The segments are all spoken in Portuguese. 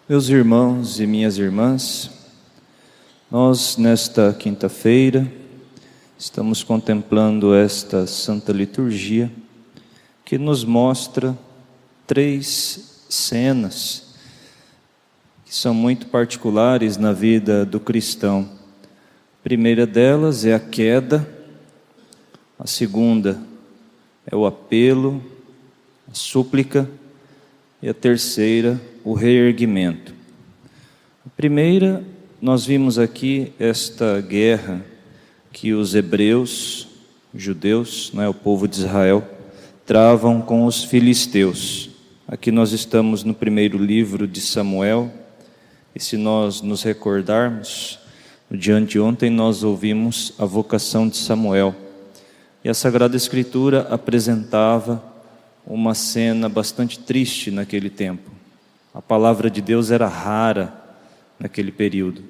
Meus irmãos e minhas irmãs, nós nesta quinta-feira estamos contemplando esta Santa Liturgia que nos mostra três cenas que são muito particulares na vida do cristão. A primeira delas é a queda, a segunda é o apelo, a súplica, e a terceira, o reerguimento. A primeira, nós vimos aqui esta guerra que os hebreus, judeus, o povo de Israel, travam com os filisteus. Aqui nós estamos no primeiro livro de Samuel, e se nós nos recordarmos, no dia de ontem nós ouvimos a vocação de Samuel, e a Sagrada Escritura apresentava uma cena bastante triste naquele tempo. A palavra de Deus era rara naquele período.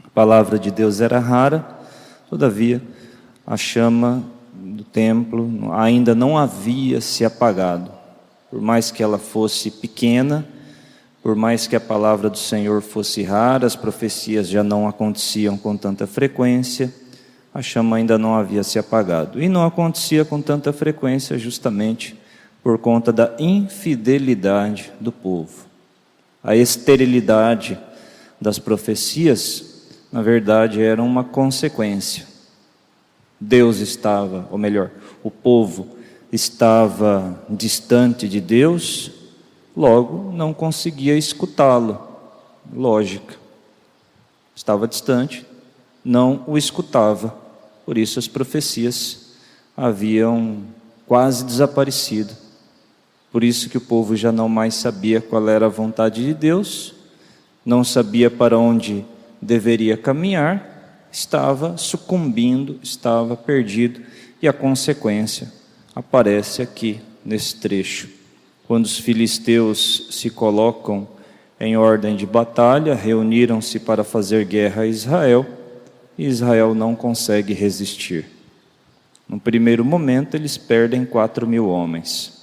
A palavra de Deus era rara, todavia a chama do templo ainda não havia se apagado. Por mais que ela fosse pequena, por mais que a palavra do Senhor fosse rara, as profecias já não aconteciam com tanta frequência, a chama ainda não havia se apagado. E não acontecia com tanta frequência justamente por conta da infidelidade do povo. A esterilidade das profecias, na verdade, era uma consequência. Deus estava, ou melhor, o povo estava distante de Deus, logo não conseguia escutá-lo. Lógica. Estava distante, não o escutava. Por isso as profecias haviam quase desaparecido. Por isso que o povo já não mais sabia qual era a vontade de Deus, não sabia para onde deveria caminhar, estava sucumbindo, estava perdido. E a consequência aparece aqui nesse trecho. Quando os filisteus se colocam em ordem de batalha, reuniram-se para fazer guerra a Israel, e Israel não consegue resistir. No primeiro momento, eles perdem 4.000 homens.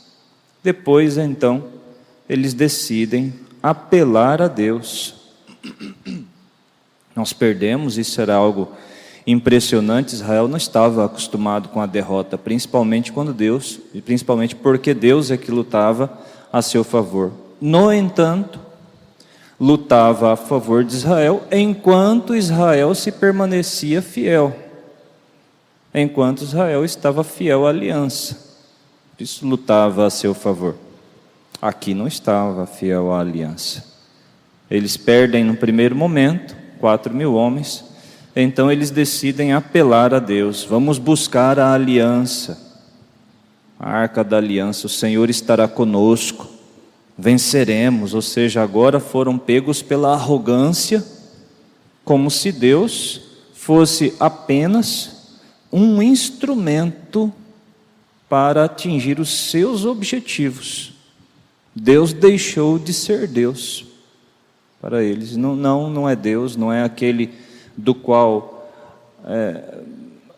Depois, então, eles decidem apelar a Deus. Nós perdemos, isso era algo impressionante. Israel não estava acostumado com a derrota, principalmente porque Deus é que lutava a seu favor. No entanto, lutava a favor de Israel, enquanto Israel se permanecia fiel, enquanto Israel estava fiel à aliança, por isso lutava a seu favor. Aqui não estava fiel à aliança. Eles perdem no primeiro momento 4.000 homens, então eles decidem apelar a Deus. Vamos buscar a aliança, a arca da aliança, o Senhor estará conosco, venceremos. Ou seja, agora foram pegos pela arrogância, como se Deus fosse apenas um instrumento para atingir os seus objetivos. Deus deixou de ser Deus para eles. Não é Deus, não é aquele do qual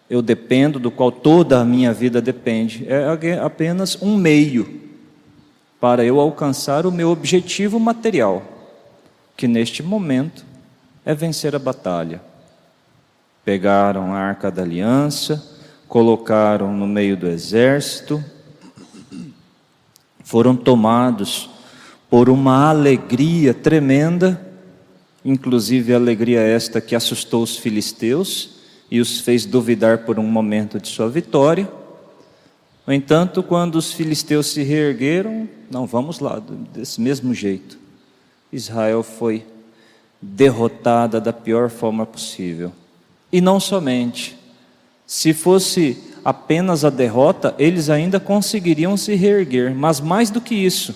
eu dependo, do qual toda a minha vida depende. É apenas um meio para eu alcançar o meu objetivo material, que neste momento é vencer a batalha. Pegaram a arca da aliança, colocaram no meio do exército, foram tomados por uma alegria tremenda, inclusive alegria esta que assustou os filisteus e os fez duvidar por um momento de sua vitória. No entanto, quando os filisteus se reergueram, não, vamos lá, desse mesmo jeito. Israel foi derrotada da pior forma possível. E não somente, se fosse apenas a derrota, eles ainda conseguiriam se reerguer, mas mais do que isso,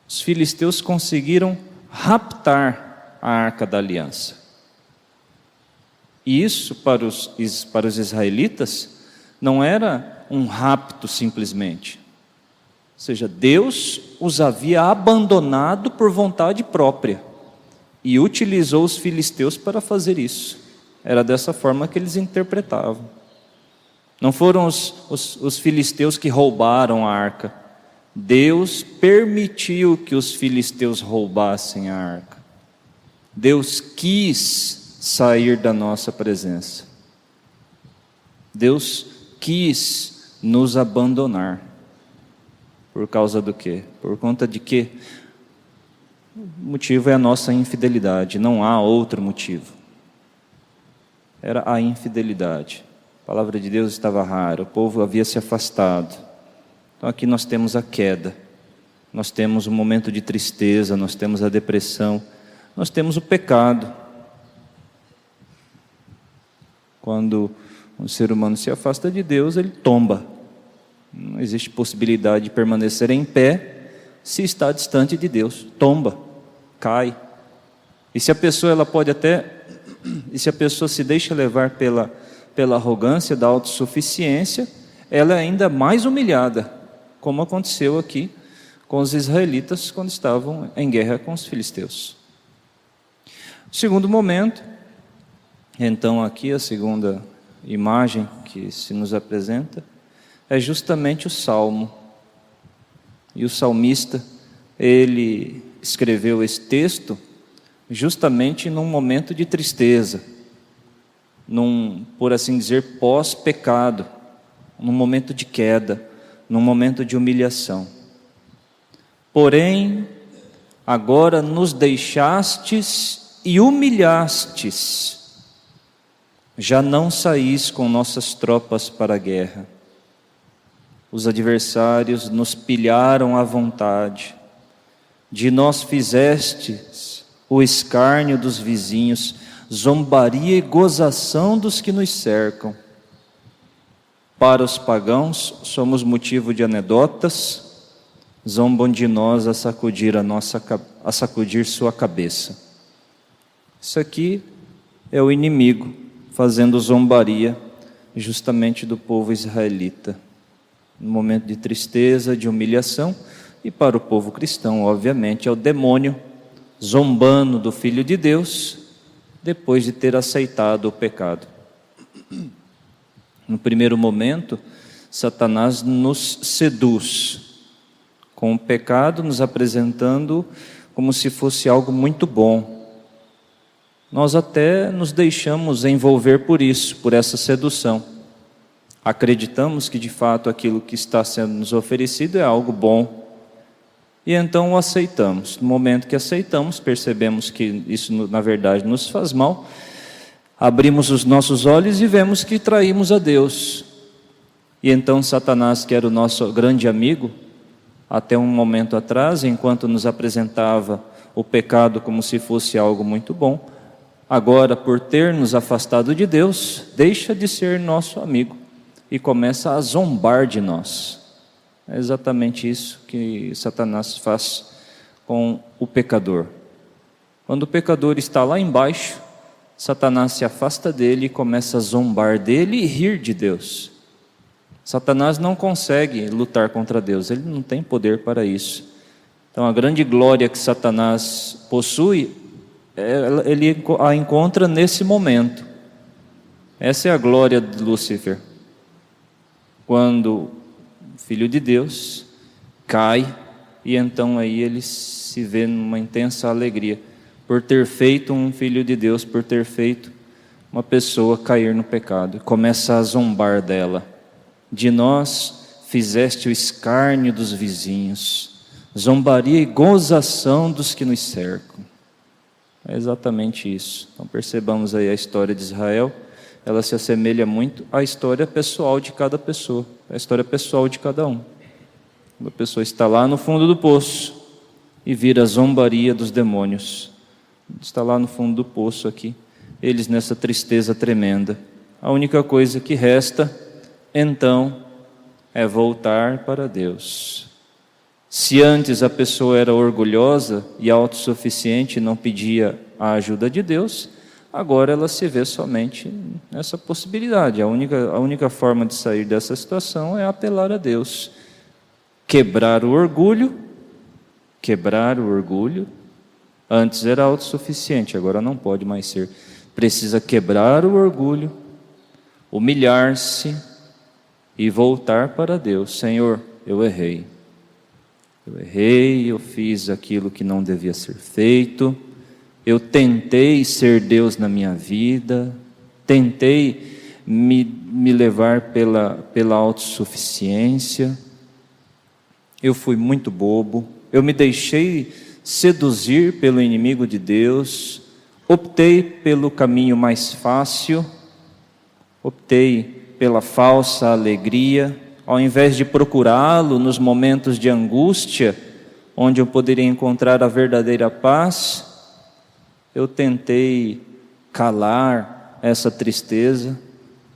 os filisteus conseguiram raptar a arca da aliança. E isso para os israelitas não era um rapto simplesmente. Ou seja, Deus os havia abandonado por vontade própria e utilizou os filisteus para fazer isso. Era dessa forma que eles interpretavam. Não foram os filisteus que roubaram a arca. Deus permitiu que os filisteus roubassem a arca. Deus quis sair da nossa presença. Deus quis nos abandonar. Por causa do quê? Por conta de quê? O motivo é a nossa infidelidade, não há outro motivo. Era a infidelidade. A palavra de Deus estava rara, o povo havia se afastado. Então aqui nós temos a queda, nós temos um momento de tristeza, nós temos a depressão, nós temos o pecado. Quando um ser humano se afasta de Deus, ele tomba. Não existe possibilidade de permanecer em pé se está distante de Deus. Tomba, cai. E se a pessoa se deixa levar pela arrogância da autossuficiência, ela é ainda mais humilhada, como aconteceu aqui com os israelitas quando estavam em guerra com os filisteus. Segundo momento, então aqui a segunda imagem que se nos apresenta é justamente o Salmo. E o salmista, ele escreveu esse texto justamente num momento de tristeza, por assim dizer, pós-pecado, num momento de queda, num momento de humilhação. Porém, agora nos deixastes e humilhastes, já não saís com nossas tropas para a guerra. Os adversários nos pilharam à vontade, de nós fizestes o escárnio dos vizinhos, zombaria e gozação dos que nos cercam. Para os pagãos somos motivo de anedotas, zombam de nós a sacudir sua cabeça. Isso aqui é o inimigo fazendo zombaria justamente do povo israelita, no momento de tristeza, de humilhação, e para o povo cristão, obviamente, é o demônio zombando do Filho de Deus, depois de ter aceitado o pecado. No primeiro momento, Satanás nos seduz com o pecado, nos apresentando como se fosse algo muito bom. Nós até nos deixamos envolver por isso, por essa sedução. Acreditamos que de fato aquilo que está sendo nos oferecido é algo bom, e então o aceitamos. No momento que aceitamos, percebemos que isso na verdade nos faz mal, abrimos os nossos olhos e vemos que traímos a Deus. E então Satanás, que era o nosso grande amigo, até um momento atrás, enquanto nos apresentava o pecado como se fosse algo muito bom, agora, por ter nos afastado de Deus, deixa de ser nosso amigo e começa a zombar de nós. É exatamente isso que Satanás faz com o pecador. Quando o pecador está lá embaixo, Satanás se afasta dele e começa a zombar dele e rir de Deus. Satanás não consegue lutar contra Deus, ele não tem poder para isso. Então a grande glória que Satanás possui, ele a encontra nesse momento. Essa é a glória de Lúcifer. Quando o Filho de Deus cai, e então aí ele se vê numa intensa alegria, por ter feito um Filho de Deus, por ter feito uma pessoa cair no pecado. Começa a zombar dela. De nós fizeste o escárnio dos vizinhos, zombaria e gozação dos que nos cercam. É exatamente isso. Então percebamos aí a história de Israel, ela se assemelha muito à história pessoal de cada pessoa, à história pessoal de cada um. Uma pessoa está lá no fundo do poço e vira a zombaria dos demônios. Está lá no fundo do poço aqui, eles nessa tristeza tremenda. A única coisa que resta, então, é voltar para Deus. Se antes a pessoa era orgulhosa e autossuficiente e não pedia a ajuda de Deus, agora ela se vê somente nessa possibilidade. A única forma de sair dessa situação é apelar a Deus. Quebrar o orgulho. Antes era autossuficiente, agora não pode mais ser. Precisa quebrar o orgulho, humilhar-se e voltar para Deus. Senhor, eu errei. Eu errei, eu fiz aquilo que não devia ser feito, eu tentei ser Deus na minha vida, tentei me levar pela autossuficiência, eu fui muito bobo, eu me deixei seduzir pelo inimigo de Deus, optei pelo caminho mais fácil, optei pela falsa alegria, ao invés de procurá-lo nos momentos de angústia, onde eu poderia encontrar a verdadeira paz, eu tentei calar essa tristeza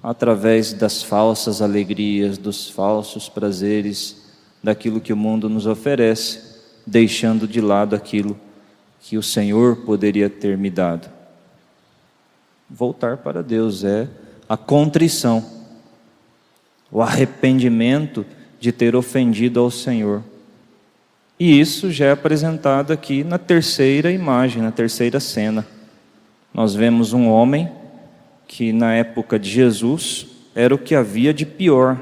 através das falsas alegrias, dos falsos prazeres, daquilo que o mundo nos oferece, deixando de lado aquilo que o Senhor poderia ter me dado. Voltar para Deus é a contrição, o arrependimento de ter ofendido ao Senhor. E isso já é apresentado aqui na terceira imagem, na terceira cena. Nós vemos um homem que na época de Jesus era o que havia de pior,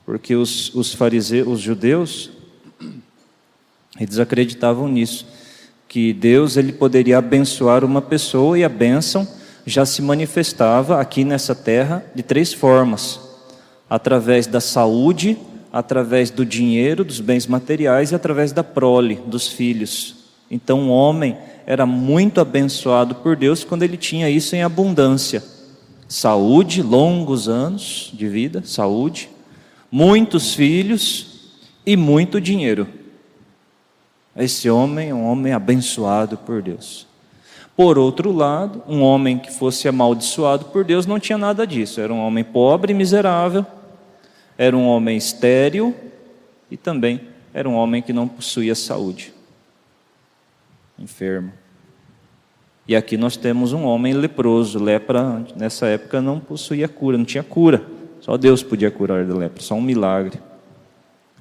porque os fariseus, os judeus, eles acreditavam nisso, que Deus ele poderia abençoar uma pessoa, e a bênção já se manifestava aqui nessa terra de 3 formas: através da saúde, através do dinheiro, dos bens materiais e através da prole, dos filhos. Então o homem era muito abençoado por Deus quando ele tinha isso em abundância: saúde, longos anos de vida, saúde, muitos filhos e muito dinheiro. Esse homem é um homem abençoado por Deus. Por outro lado, um homem que fosse amaldiçoado por Deus não tinha nada disso. Era um homem pobre e miserável, era um homem estéril e também era um homem que não possuía saúde, enfermo. E aqui nós temos um homem leproso. Lepra nessa época não possuía cura, não tinha cura, só Deus podia curar da lepra, só um milagre.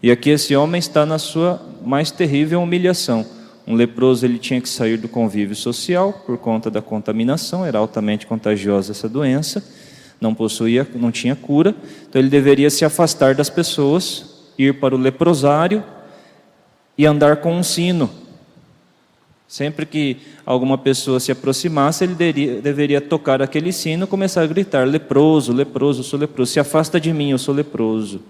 E aqui esse homem está na sua mais terrível humilhação. Um leproso ele tinha que sair do convívio social por conta da contaminação, era altamente contagiosa essa doença, não tinha cura, então ele deveria se afastar das pessoas, ir para o leprosário e andar com um sino. Sempre que alguma pessoa se aproximasse, ele deveria tocar aquele sino e começar a gritar: leproso, leproso, eu sou leproso, se afasta de mim, eu sou leproso.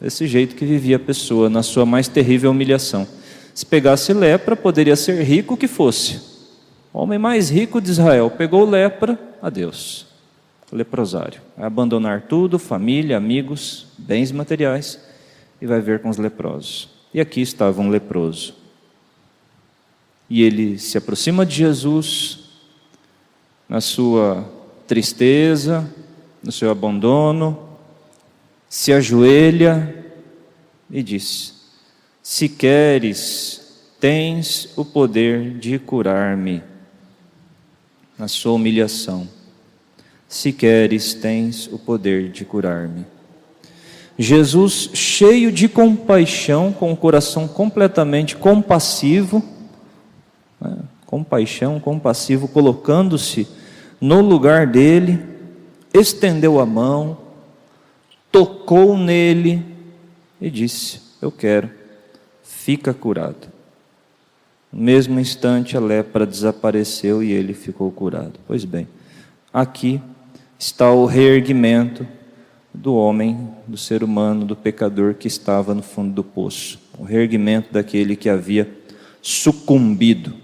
Desse jeito que vivia a pessoa, na sua mais terrível humilhação. Se pegasse lepra, poderia ser rico que fosse. O homem mais rico de Israel pegou lepra, adeus, leprosário. Vai abandonar tudo, família, amigos, bens materiais, e vai ver com os leprosos. E aqui estava um leproso. E ele se aproxima de Jesus, na sua tristeza, no seu abandono, se ajoelha e diz: se queres, tens o poder de curar-me. Na sua humilhação, se queres, tens o poder de curar-me. Jesus, cheio de compaixão, com o coração completamente compassivo, compassivo, colocando-se no lugar dele, estendeu a mão, tocou nele e disse: eu quero, fica curado. No mesmo instante a lepra desapareceu e ele ficou curado. Pois bem, aqui está o reerguimento do homem, do ser humano, do pecador que estava no fundo do poço. O reerguimento daquele que havia sucumbido.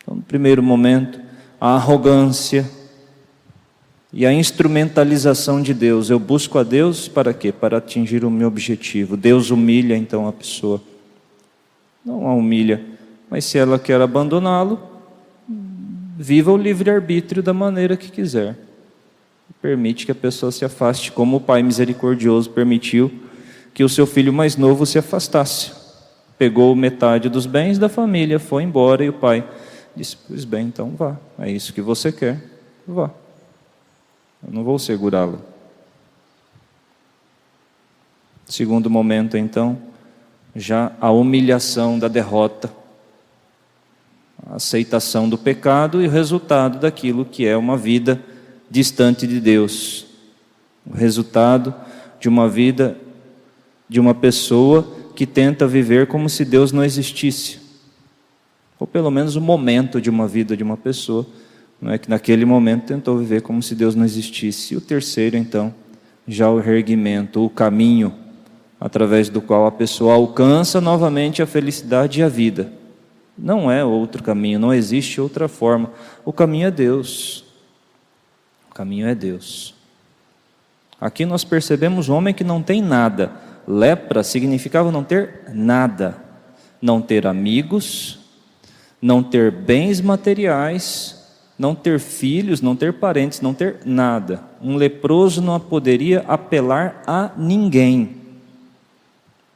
Então, no primeiro momento, a arrogância e a instrumentalização de Deus. Eu busco a Deus para quê? Para atingir o meu objetivo. Deus humilha então a pessoa. Não a humilha, mas se ela quer abandoná-lo, viva o livre-arbítrio da maneira que quiser. Permite que a pessoa se afaste, como o Pai misericordioso permitiu que o seu filho mais novo se afastasse. Pegou metade dos bens da família, foi embora, e o pai disse: pois bem, então vá, é isso que você quer, vá. Eu não vou segurá-lo. Segundo momento, então, já a humilhação da derrota, a aceitação do pecado e o resultado daquilo que é uma vida distante de Deus. O resultado de uma vida de uma pessoa que tenta viver como se Deus não existisse, ou pelo menos o momento de uma vida de uma pessoa, não é, que naquele momento tentou viver como se Deus não existisse. E o terceiro, então, já o reerguimento, o caminho através do qual a pessoa alcança novamente a felicidade e a vida. Não é outro caminho, não existe outra forma. O caminho é Deus. O caminho é Deus. Aqui nós percebemos um homem que não tem nada. Lepra significava não ter nada. Não ter amigos, não ter bens materiais, não ter filhos, não ter parentes, não ter nada. Um leproso não poderia apelar a ninguém.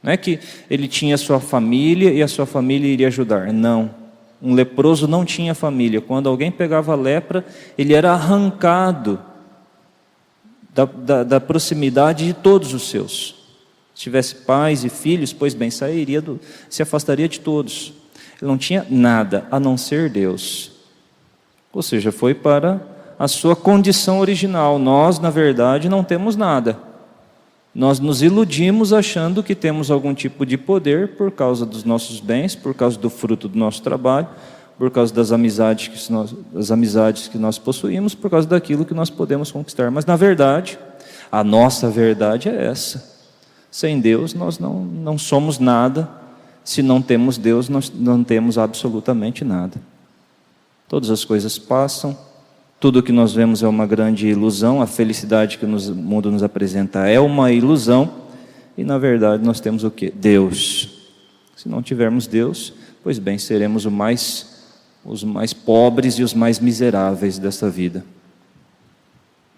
Não é que ele tinha sua família e a sua família iria ajudar. Não. Um leproso não tinha família. Quando alguém pegava lepra, ele era arrancado da proximidade de todos os seus. Se tivesse pais e filhos, pois bem, se afastaria de todos. Ele não tinha nada a não ser Deus. Ou seja, foi para a sua condição original. Nós, na verdade, não temos nada. Nós nos iludimos achando que temos algum tipo de poder por causa dos nossos bens, por causa do fruto do nosso trabalho, por causa das amizades que nós possuímos, por causa daquilo que nós podemos conquistar. Mas, na verdade, a nossa verdade é essa. Sem Deus, nós não somos nada. Se não temos Deus, nós não temos absolutamente nada. Todas as coisas passam. Tudo o que nós vemos é uma grande ilusão. A felicidade que o mundo nos apresenta é uma ilusão. E, na verdade, nós temos o quê? Deus. Se não tivermos Deus, pois bem, seremos os mais pobres e os mais miseráveis desta vida.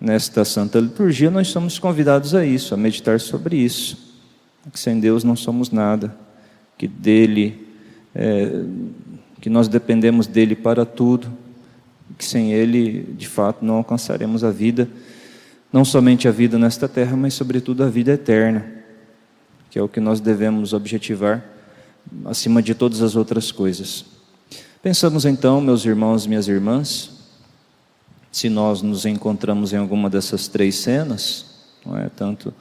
Nesta Santa Liturgia, nós somos convidados a isso, a meditar sobre isso. Que sem Deus não somos nada. Que nós dependemos dele para tudo. Que sem Ele, de fato, não alcançaremos a vida, não somente a vida nesta terra, mas sobretudo a vida eterna, que é o que nós devemos objetivar acima de todas as outras coisas. Pensamos então, meus irmãos e minhas irmãs, se nós nos encontramos em alguma dessas três cenas, não é? Tanto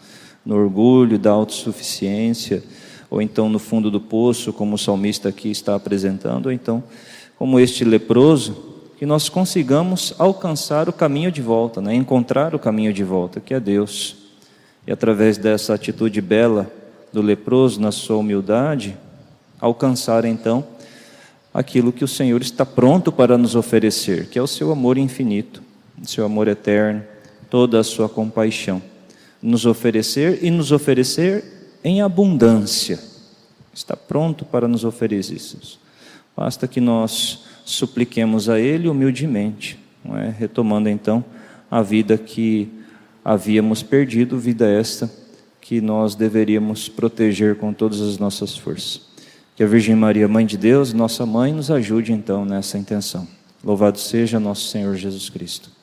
no orgulho da autossuficiência, ou então no fundo do poço, como o salmista aqui está apresentando, ou então como este leproso, que nós consigamos alcançar o caminho de volta, né? Encontrar o caminho de volta, que é Deus. E através dessa atitude bela do leproso, na sua humildade, alcançar então aquilo que o Senhor está pronto para nos oferecer, que é o seu amor infinito, o seu amor eterno, toda a sua compaixão. Nos oferecer em abundância. Está pronto para nos oferecer isso. Basta que nós supliquemos a Ele humildemente, não é? Retomando então a vida que havíamos perdido, vida esta que nós deveríamos proteger com todas as nossas forças. Que a Virgem Maria, Mãe de Deus, nossa Mãe, nos ajude então nessa intenção. Louvado seja nosso Senhor Jesus Cristo.